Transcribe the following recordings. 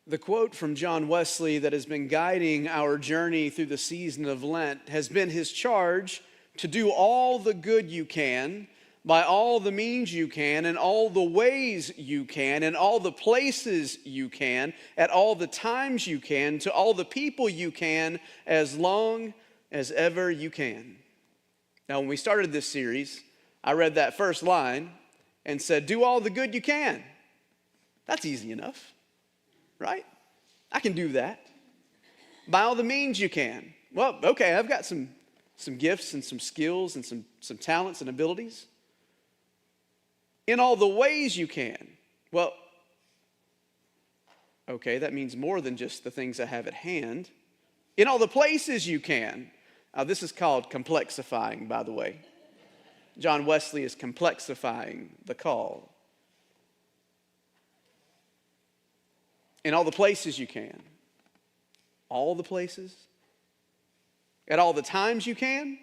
The quote from John Wesley that has been guiding our journey through the season of Lent has been his charge to do all the good you can, by all the means you can, in all the ways you can, in all the places you can, at all the times you can, to all the people you can, as long as ever you can. Now, when we started this series, I read that first line and said, do all the good you can. That's easy enough. Right? I can do that. By all the means you can. Well, okay, I've got some gifts and some skills and some talents and abilities. In all the ways you can. Well, okay, that means more than just the things I have at hand. In all the places you can. This is called complexifying, by the way. John Wesley is complexifying the call. In all the places you can. All the places? At all the times you can?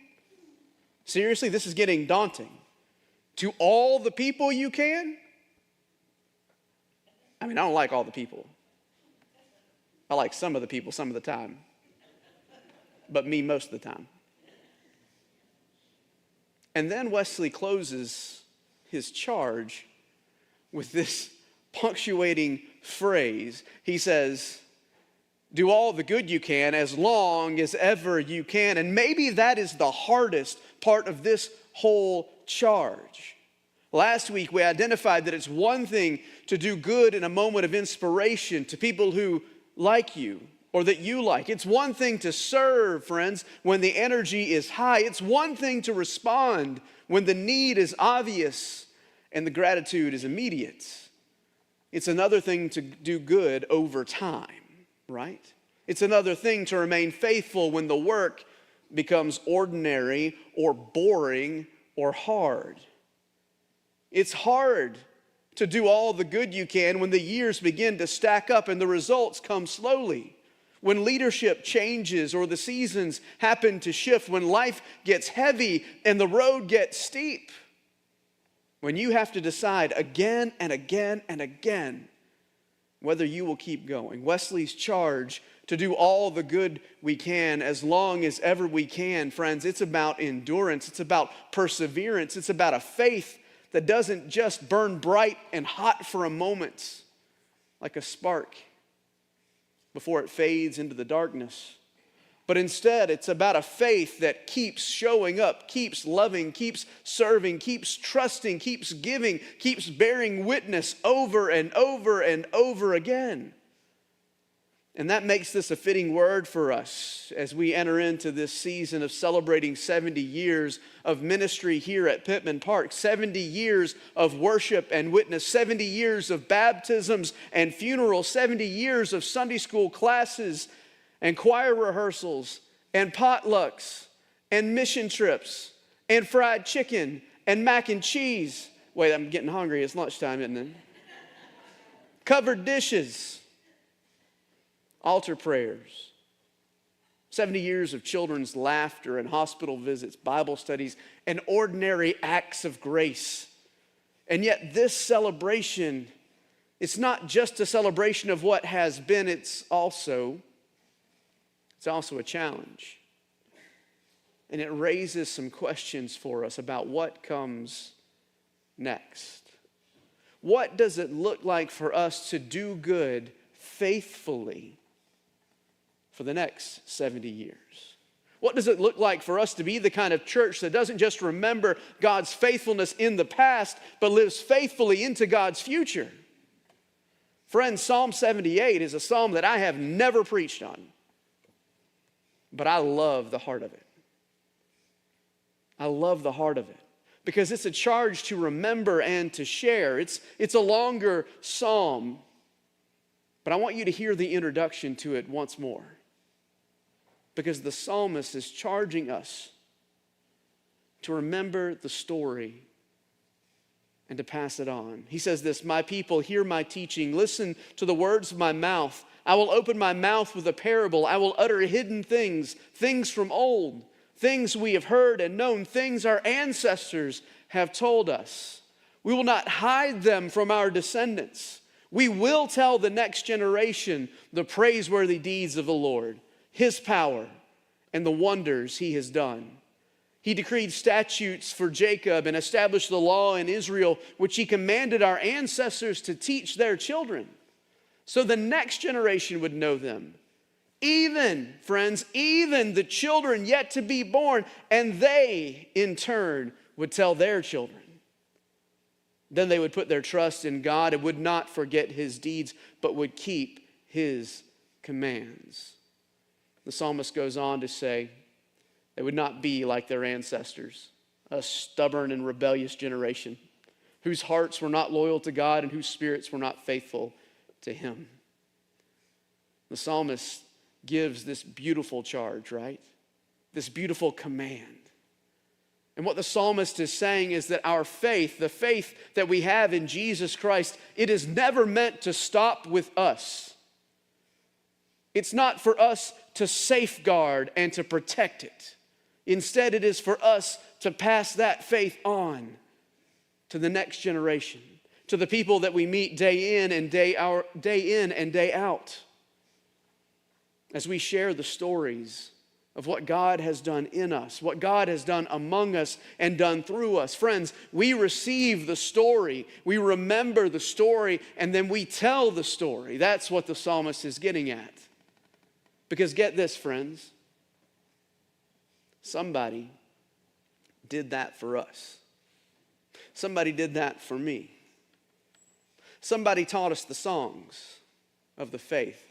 Seriously, this is getting daunting. To all the people you can? I mean, I don't like all the people. I like some of the people some of the time. But me most of the time. And then Wesley closes his charge with this punctuating phrase. He says, do all the good you can as long as ever you can. And maybe that is the hardest part of this whole charge. Last week we identified that it's one thing to do good in a moment of inspiration to people who like you or that you like. It's one thing to serve, friends, when the energy is high. It's one thing to respond when the need is obvious and the gratitude is immediate. It's another thing to do good over time, right? It's another thing to remain faithful when the work becomes ordinary or boring or hard. It's hard to do all the good you can when the years begin to stack up and the results come slowly. When leadership changes or the seasons happen to shift, when life gets heavy and the road gets steep. When you have to decide again and again and again whether you will keep going. Wesley's charge to do all the good we can as long as ever we can, friends, it's about endurance. It's about perseverance. It's about a faith that doesn't just burn bright and hot for a moment like a spark before it fades into the darkness. But instead, it's about a faith that keeps showing up, keeps loving, keeps serving, keeps trusting, keeps giving, keeps bearing witness over and over and over again. And that makes this a fitting word for us as we enter into this season of celebrating 70 years of ministry here at Pittman Park, 70 years of worship and witness, 70 years of baptisms and funerals, 70 years of Sunday school classes and choir rehearsals, and potlucks, and mission trips, and fried chicken, and mac and cheese. Wait, I'm getting hungry. It's lunchtime, isn't it? Covered dishes, altar prayers, 70 years of children's laughter and hospital visits, Bible studies, and ordinary acts of grace. And yet this celebration, it's not just a celebration of what has been, it's also a challenge. And it raises some questions for us about what comes next. What does it look like for us to do good faithfully for the next 70 years? What does it look like for us to be the kind of church that doesn't just remember God's faithfulness in the past, but lives faithfully into God's future? Friends, Psalm 78 is a psalm that I have never preached on. But I love the heart of it. I love the heart of it because it's a charge to remember and to share. It's a longer psalm, but I want you to hear the introduction to it once more because the psalmist is charging us to remember the story and to pass it on. He says this, "My people, hear my teaching. Listen to the words of my mouth. I will open my mouth with a parable. I will utter hidden things, things from old, things we have heard and known, things our ancestors have told us. We will not hide them from our descendants. We will tell the next generation the praiseworthy deeds of the Lord, his power, and the wonders he has done. He decreed statutes for Jacob and established the law in Israel, which he commanded our ancestors to teach their children, so the next generation would know them. Even, friends, even the children yet to be born, and they, in turn, would tell their children. Then they would put their trust in God and would not forget his deeds, but would keep his commands. The psalmist goes on to say, they would not be like their ancestors, a stubborn and rebellious generation, whose hearts were not loyal to God and whose spirits were not faithful to him. The psalmist gives this beautiful charge, right? This beautiful command. And what the psalmist is saying is that our faith, the faith that we have in Jesus Christ, it is never meant to stop with us. It's not for us to safeguard and to protect it. Instead, it is for us to pass that faith on to the next generation, to the people that we meet day in and day out. As we share the stories of what God has done in us, what God has done among us and done through us. Friends, we receive the story, we remember the story, and then we tell the story. That's what the psalmist is getting at. Because get this, friends, somebody did that for us. Somebody did that for me. Somebody taught us the songs of the faith.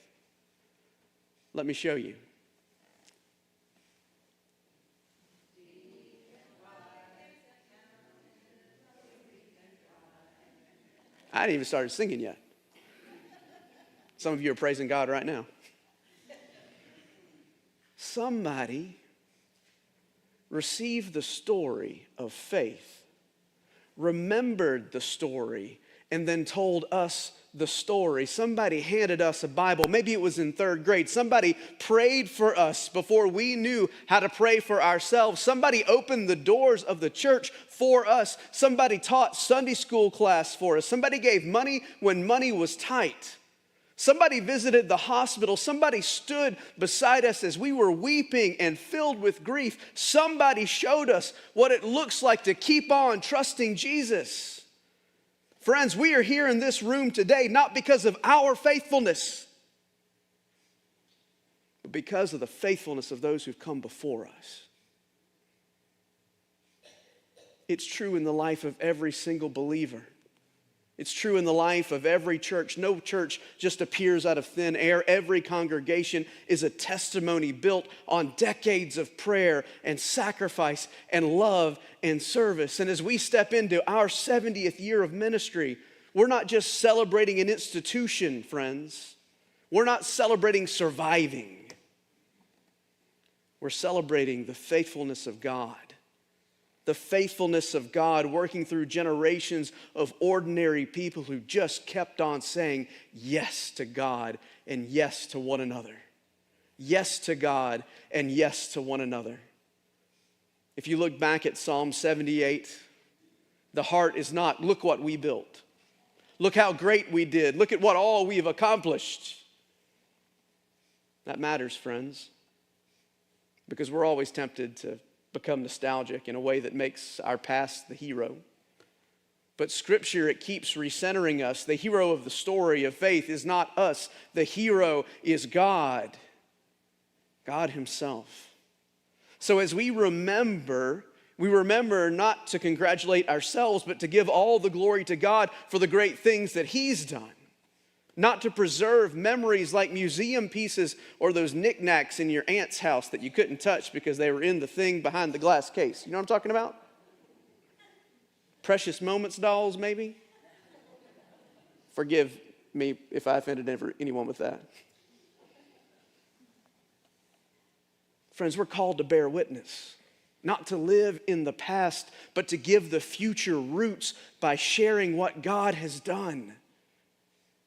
Let me show you. I hadn't even started singing yet. Some of you are praising God right now. Somebody received the story of faith, remembered the story, and then told us the story. Somebody handed us a Bible. Maybe it was in third grade. Somebody prayed for us before we knew how to pray for ourselves. Somebody opened the doors of the church for us. Somebody taught Sunday school class for us. Somebody gave money when money was tight. Somebody visited the hospital. Somebody stood beside us as we were weeping and filled with grief. Somebody showed us what it looks like to keep on trusting Jesus. Friends, we are here in this room today not because of our faithfulness, but because of the faithfulness of those who've come before us. It's true in the life of every single believer. It's true in the life of every church. No church just appears out of thin air. Every congregation is a testimony built on decades of prayer and sacrifice and love and service. And as we step into our 70th year of ministry, we're not just celebrating an institution, friends. We're not celebrating surviving. We're celebrating the faithfulness of God. The faithfulness of God working through generations of ordinary people who just kept on saying yes to God and yes to one another. Yes to God and yes to one another. If you look back at Psalm 78, the heart is not, look what we built. Look how great we did. Look at what all we have accomplished. That matters, friends, because we're always tempted to become nostalgic in a way that makes our past the hero. But Scripture, it keeps recentering us. The hero of the story of faith is not us. The hero is God. God himself. So as we remember not to congratulate ourselves, but to give all the glory to God for the great things that he's done. Not to preserve memories like museum pieces or those knickknacks in your aunt's house that you couldn't touch because they were in the thing behind the glass case. You know what I'm talking about? Precious Moments dolls, maybe? Forgive me if I offended anyone with that. Friends, we're called to bear witness. Not to live in the past, but to give the future roots by sharing what God has done.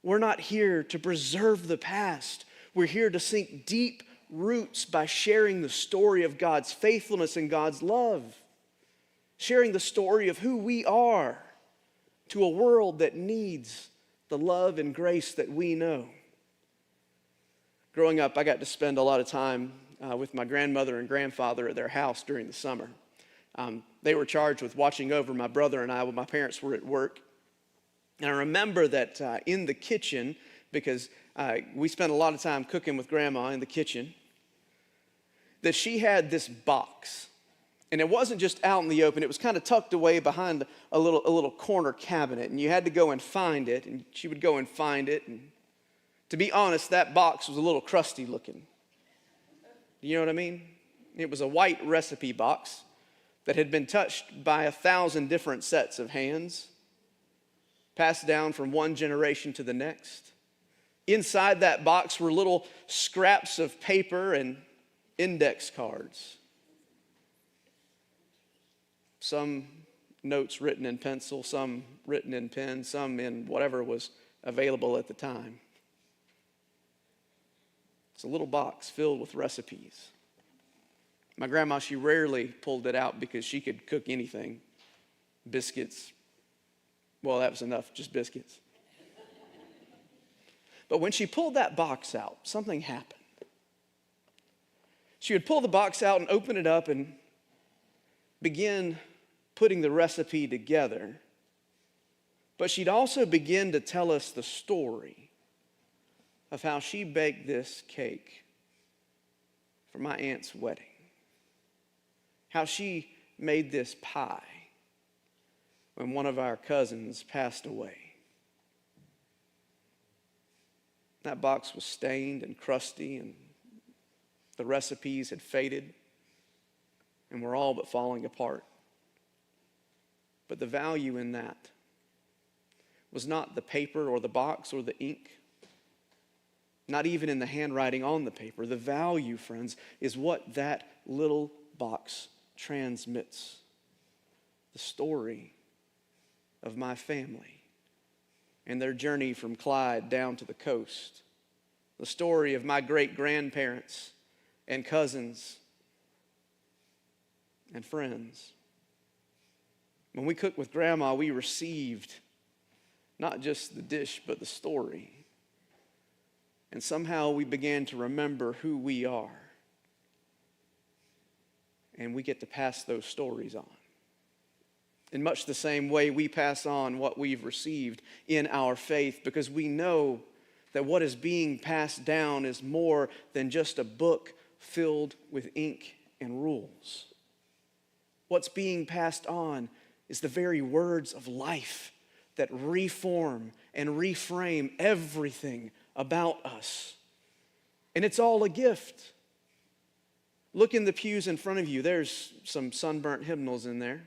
We're not here to preserve the past. We're here to sink deep roots by sharing the story of God's faithfulness and God's love. Sharing the story of who we are to a world that needs the love and grace that we know. Growing up, I got to spend a lot of time with my grandmother and grandfather at their house during the summer. They were charged with watching over my brother and I when my parents were at work. And I remember that in the kitchen, because we spent a lot of time cooking with Grandma in the kitchen, that she had this box. And it wasn't just out in the open. It was kind of tucked away behind a little corner cabinet. And you had to go and find it. And she would go and find it. And to be honest, that box was a little crusty looking. You know what I mean? It was a white recipe box that had been touched by 1,000 different sets of hands, passed down from one generation to the next. Inside that box were little scraps of paper and index cards. Some notes written in pencil, some written in pen, some in whatever was available at the time. It's a little box filled with recipes. My grandma, she rarely pulled it out because she could cook anything. Biscuits. Well, that was enough, just biscuits. But when she pulled that box out, something happened. She would pull the box out and open it up and begin putting the recipe together. But she'd also begin to tell us the story of how she baked this cake for my aunt's wedding. How she made this pie when one of our cousins passed away. That box was stained and crusty, and the recipes had faded and were all but falling apart. But the value in that was not the paper or the box or the ink, not even in the handwriting on the paper. The value, friends, is what that little box transmits. The story of my family and their journey from Clyde down to the coast. The story of my great-grandparents and cousins and friends. When we cooked with Grandma, we received not just the dish, but the story. And somehow we began to remember who we are. And we get to pass those stories on. In much the same way, we pass on what we've received in our faith, because we know that what is being passed down is more than just a book filled with ink and rules. What's being passed on is the very words of life that reform and reframe everything about us. And it's all a gift. Look in the pews in front of you. There's some sunburnt hymnals in there.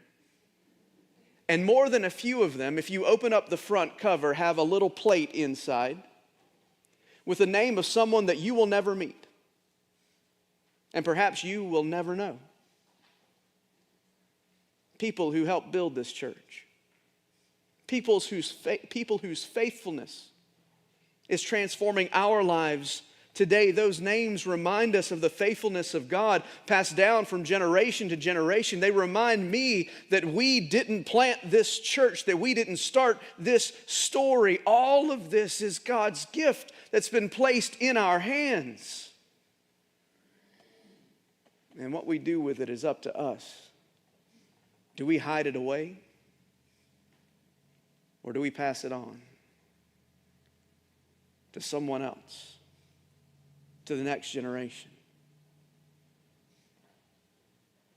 And more than a few of them, if you open up the front cover, have a little plate inside with the name of someone that you will never meet. And perhaps you will never know. People who helped build this church. People whose faithfulness is transforming our lives today. Those names remind us of the faithfulness of God passed down from generation to generation. They remind me that we didn't plant this church, that we didn't start this story. All of this is God's gift that's been placed in our hands. And what we do with it is up to us. Do we hide it away? Or do we pass it on to someone else, to the next generation?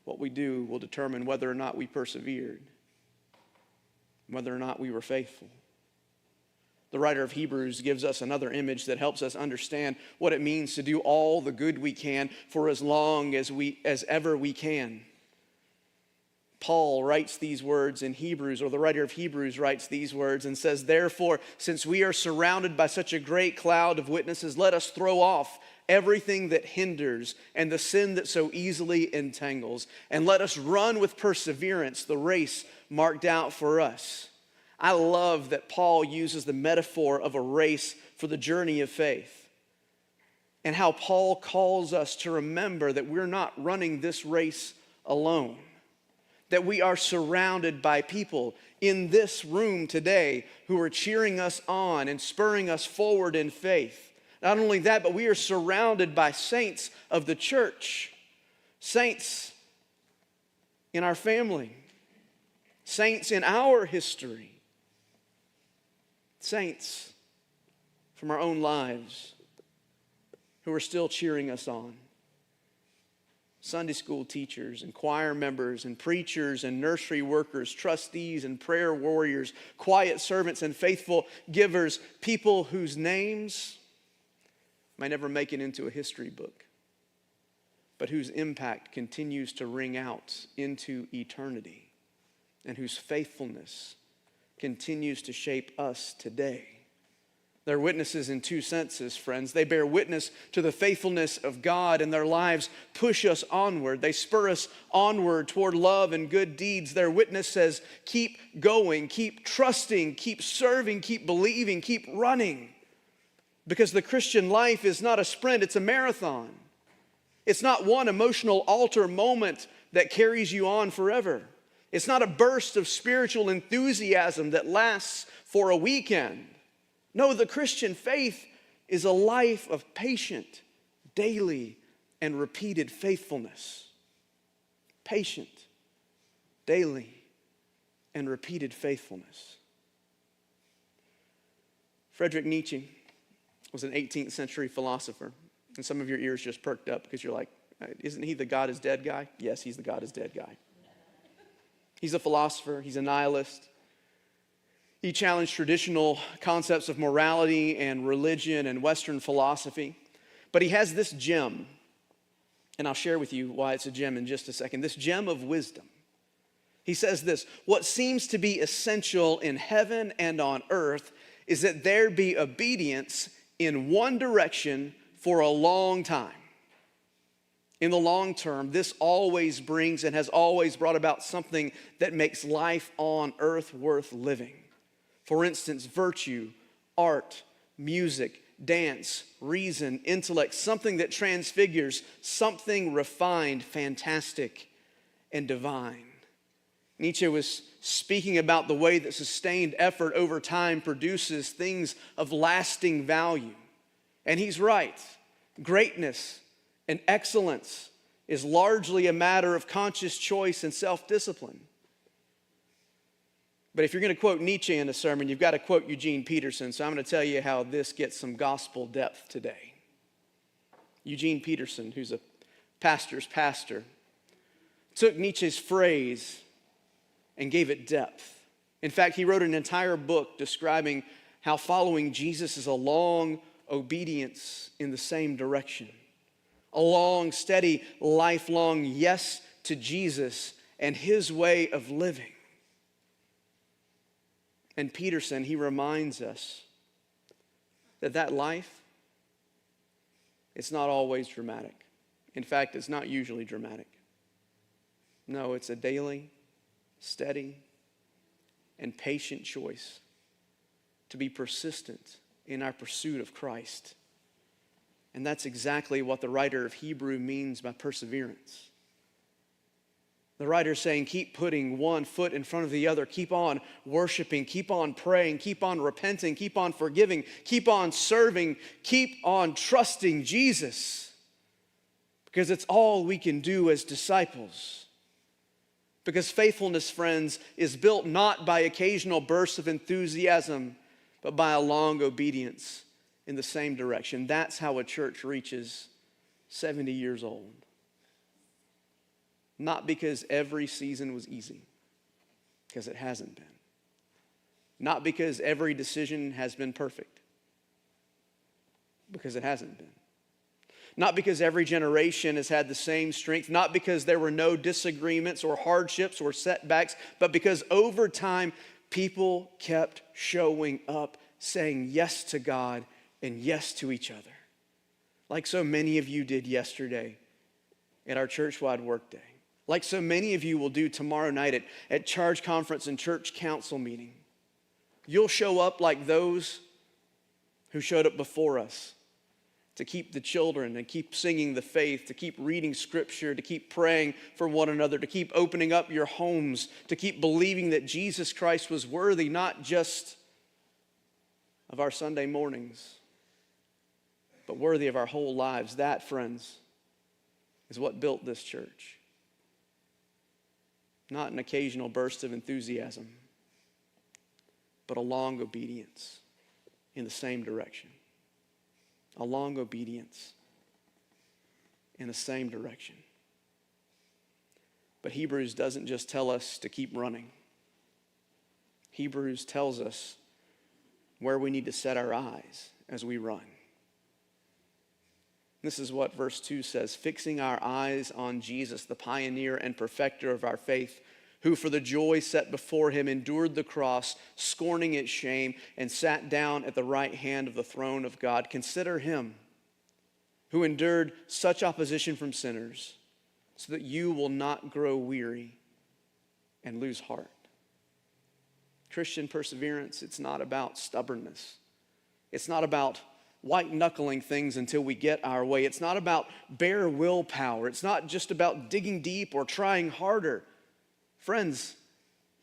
What we do will determine whether or not we persevered, whether or not we were faithful. The writer of Hebrews gives us another image that helps us understand what it means to do all the good we can for as long as ever we can. Paul writes these words in Hebrews, or the writer of Hebrews writes these words and says, "Therefore, since we are surrounded by such a great cloud of witnesses, let us throw off everything that hinders and the sin that so easily entangles, and let us run with perseverance the race marked out for us." I love that Paul uses the metaphor of a race for the journey of faith, and how Paul calls us to remember that we're not running this race alone. that we are surrounded by people in this room today who are cheering us on and spurring us forward in faith. Not only that, but we are surrounded by saints of the church, saints in our family, saints in our history, saints from our own lives who are still cheering us on. Sunday school teachers and choir members and preachers and nursery workers, trustees and prayer warriors, quiet servants and faithful givers, people whose names might never make it into a history book, but whose impact continues to ring out into eternity and whose faithfulness continues to shape us today. They're witnesses in two senses, friends. They bear witness to the faithfulness of God, and their lives push us onward. They spur us onward toward love and good deeds. Their witness says, keep going, keep trusting, keep serving, keep believing, keep running. Because the Christian life is not a sprint, it's a marathon. It's not one emotional altar moment that carries you on forever. It's not a burst of spiritual enthusiasm that lasts for a weekend. No, the Christian faith is a life of patient, daily, and repeated faithfulness. Patient, daily, and repeated faithfulness. Friedrich Nietzsche was an 18th century philosopher. And some of your ears just perked up because you're like, isn't he the God is dead guy? Yes, he's the God is dead guy. He's a philosopher. He's a nihilist. He challenged traditional concepts of morality and religion and Western philosophy. But he has this gem, and I'll share with you why it's a gem in just a second, this gem of wisdom. He says this, what seems to be essential in heaven and on earth is that there be obedience in one direction for a long time. In the long term, this always brings and has always brought about something that makes life on earth worth living. For instance, virtue, art, music, dance, reason, intellect, something that transfigures, something refined, fantastic, and divine. Nietzsche was speaking about the way that sustained effort over time produces things of lasting value. And he's right. Greatness and excellence is largely a matter of conscious choice and self-discipline. But if you're going to quote Nietzsche in a sermon, you've got to quote Eugene Peterson. So I'm going to tell you how this gets some gospel depth today. Eugene Peterson, who's a pastor's pastor, took Nietzsche's phrase and gave it depth. In fact, he wrote an entire book describing how following Jesus is a long obedience in the same direction. A long, steady, lifelong yes to Jesus and his way of living. And Peterson, he reminds us that life, it's not always dramatic. In fact, it's not usually dramatic. No, it's a daily, steady, and patient choice to be persistent in our pursuit of Christ. And that's exactly what the writer of Hebrew means by perseverance. The writer's saying, keep putting one foot in front of the other. Keep on worshiping. Keep on praying. Keep on repenting. Keep on forgiving. Keep on serving. Keep on trusting Jesus. Because it's all we can do as disciples. Because faithfulness, friends, is built not by occasional bursts of enthusiasm, but by a long obedience in the same direction. That's how a church reaches 70 years old. Not because every season was easy, because it hasn't been. Not because every decision has been perfect, because it hasn't been. Not because every generation has had the same strength, not because there were no disagreements or hardships or setbacks, but because over time, people kept showing up, saying yes to God and yes to each other. Like so many of you did yesterday at our church-wide workday. Like so many of you will do tomorrow night at charge conference and church council meeting. You'll show up like those who showed up before us, to keep the children and keep singing the faith, to keep reading scripture, to keep praying for one another, to keep opening up your homes, to keep believing that Jesus Christ was worthy, not just of our Sunday mornings, but worthy of our whole lives. That, friends, is what built this church. Not an occasional burst of enthusiasm, but a long obedience in the same direction. A long obedience in the same direction. But Hebrews doesn't just tell us to keep running. Hebrews tells us where we need to set our eyes as we run. This is what verse 2 says, fixing our eyes on Jesus, the pioneer and perfecter of our faith, who for the joy set before him endured the cross, scorning its shame, and sat down at the right hand of the throne of God. Consider him who endured such opposition from sinners, so that you will not grow weary and lose heart. Christian perseverance, it's not about stubbornness. It's not about white-knuckling things until we get our way. It's not about bare willpower. It's not just about digging deep or trying harder. Friends,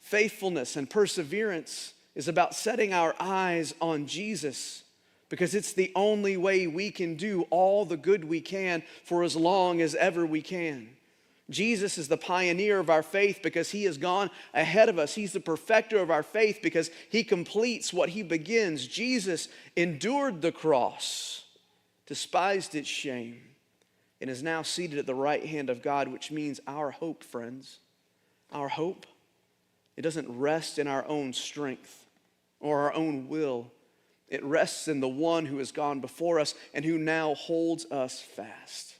faithfulness and perseverance is about setting our eyes on Jesus, because it's the only way we can do all the good we can for as long as ever we can. Jesus is the pioneer of our faith because he has gone ahead of us. He's the perfecter of our faith because he completes what he begins. Jesus endured the cross, despised its shame, and is now seated at the right hand of God, which means our hope, friends, our hope, it doesn't rest in our own strength or our own will. It rests in the one who has gone before us and who now holds us fast.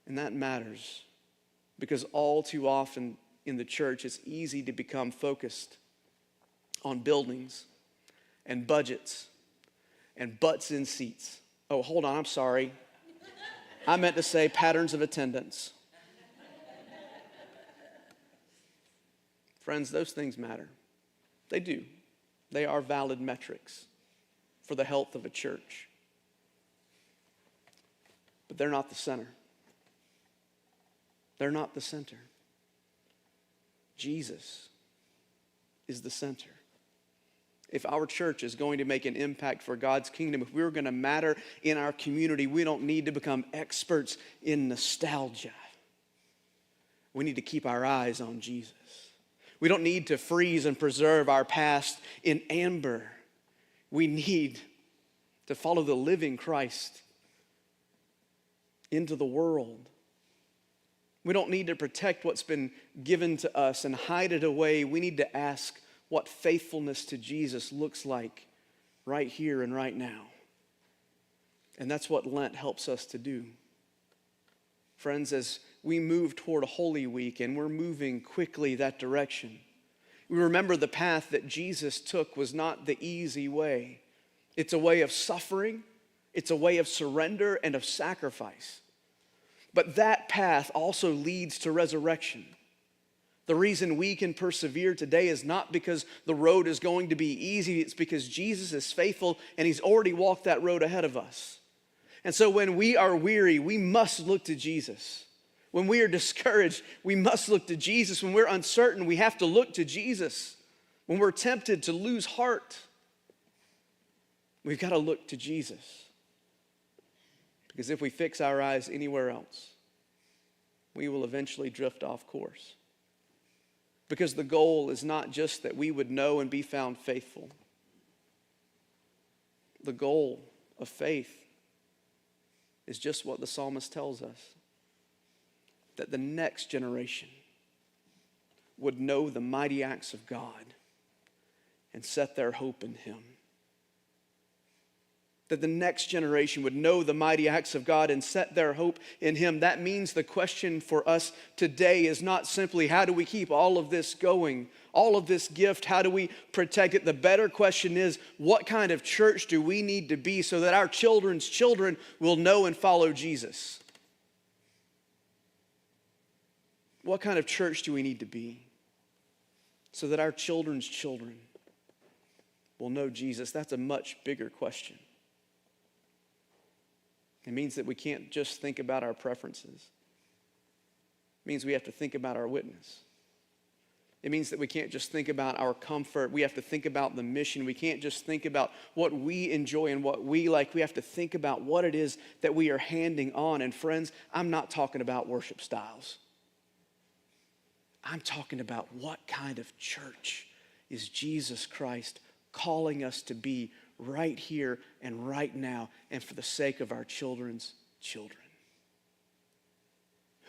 And that matters because all too often in the church, it's easy to become focused on buildings and budgets and butts in seats. Oh, hold on, I'm sorry. I meant to say patterns of attendance. Friends, those things matter. They do. They are valid metrics for the health of a church. But they're not the center. They're not the center. Jesus is the center. If our church is going to make an impact for God's kingdom, if we're going to matter in our community, we don't need to become experts in nostalgia. We need to keep our eyes on Jesus. We don't need to freeze and preserve our past in amber. We need to follow the living Christ into the world. We don't need to protect what's been given to us and hide it away. We need to ask what faithfulness to Jesus looks like right here and right now. And that's what Lent helps us to do. Friends, as we move toward Holy Week and we're moving quickly that direction, we remember the path that Jesus took was not the easy way. It's a way of suffering, it's a way of surrender and of sacrifice. But that path also leads to resurrection. The reason we can persevere today is not because the road is going to be easy. It's because Jesus is faithful and he's already walked that road ahead of us. And so when we are weary, we must look to Jesus. When we are discouraged, we must look to Jesus. When we're uncertain, we have to look to Jesus. When we're tempted to lose heart, we've got to look to Jesus. Because if we fix our eyes anywhere else, we will eventually drift off course. Because the goal is not just that we would know and be found faithful. The goal of faith is just what the psalmist tells us. That the next generation would know the mighty acts of God and set their hope in him. That the next generation would know the mighty acts of God and set their hope in him. That means the question for us today is not simply how do we keep all of this going, all of this gift, how do we protect it? The better question is, what kind of church do we need to be so that our children's children will know and follow Jesus? What kind of church do we need to be so that our children's children will know Jesus? That's a much bigger question. It means that we can't just think about our preferences. It means we have to think about our witness. It means that we can't just think about our comfort. We have to think about the mission. We can't just think about what we enjoy and what we like. We have to think about what it is that we are handing on. And friends, I'm not talking about worship styles. I'm talking about what kind of church is Jesus Christ calling us to be right here and right now and for the sake of our children's children.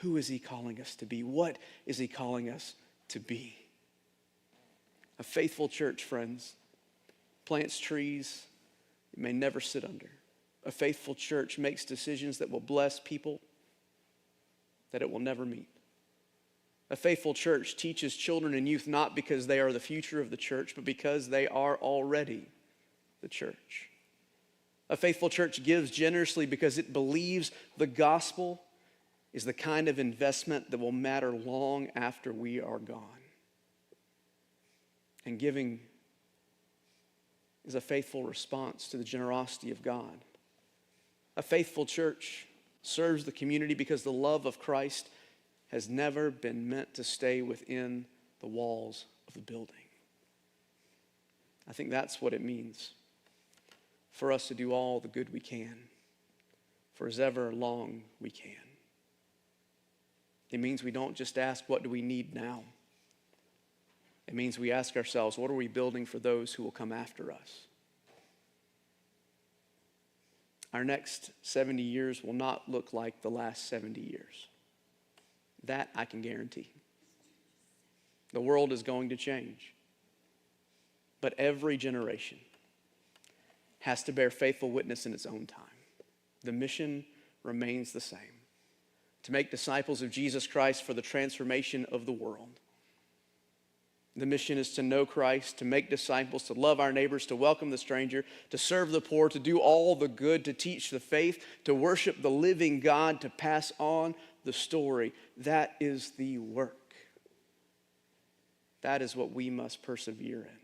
Who is he calling us to be? What is he calling us to be? A faithful church, friends, plants trees it may never sit under. A faithful church makes decisions that will bless people that it will never meet. A faithful church teaches children and youth not because they are the future of the church, but because they are already the church. A faithful church gives generously because it believes the gospel is the kind of investment that will matter long after we are gone. And giving is a faithful response to the generosity of God. A faithful church serves the community because the love of Christ has never been meant to stay within the walls of the building. I think that's what it means for us to do all the good we can for as ever long we can. It means we don't just ask, what do we need now? It means we ask ourselves, what are we building for those who will come after us? Our next 70 years will not look like the last 70 years. That I can guarantee. The world is going to change. But every generation has to bear faithful witness in its own time. The mission remains the same. To make disciples of Jesus Christ for the transformation of the world. The mission is to know Christ, to make disciples, to love our neighbors, to welcome the stranger, to serve the poor, to do all the good, to teach the faith, to worship the living God, to pass on the story. That is the work. That is what we must persevere in.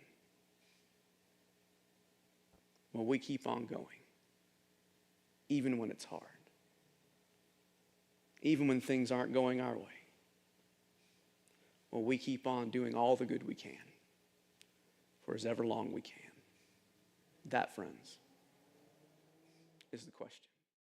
Well, we keep on going, even when it's hard. Even when things aren't going our way. Well, we keep on doing all the good we can for as ever long we can. That, friends, is the question.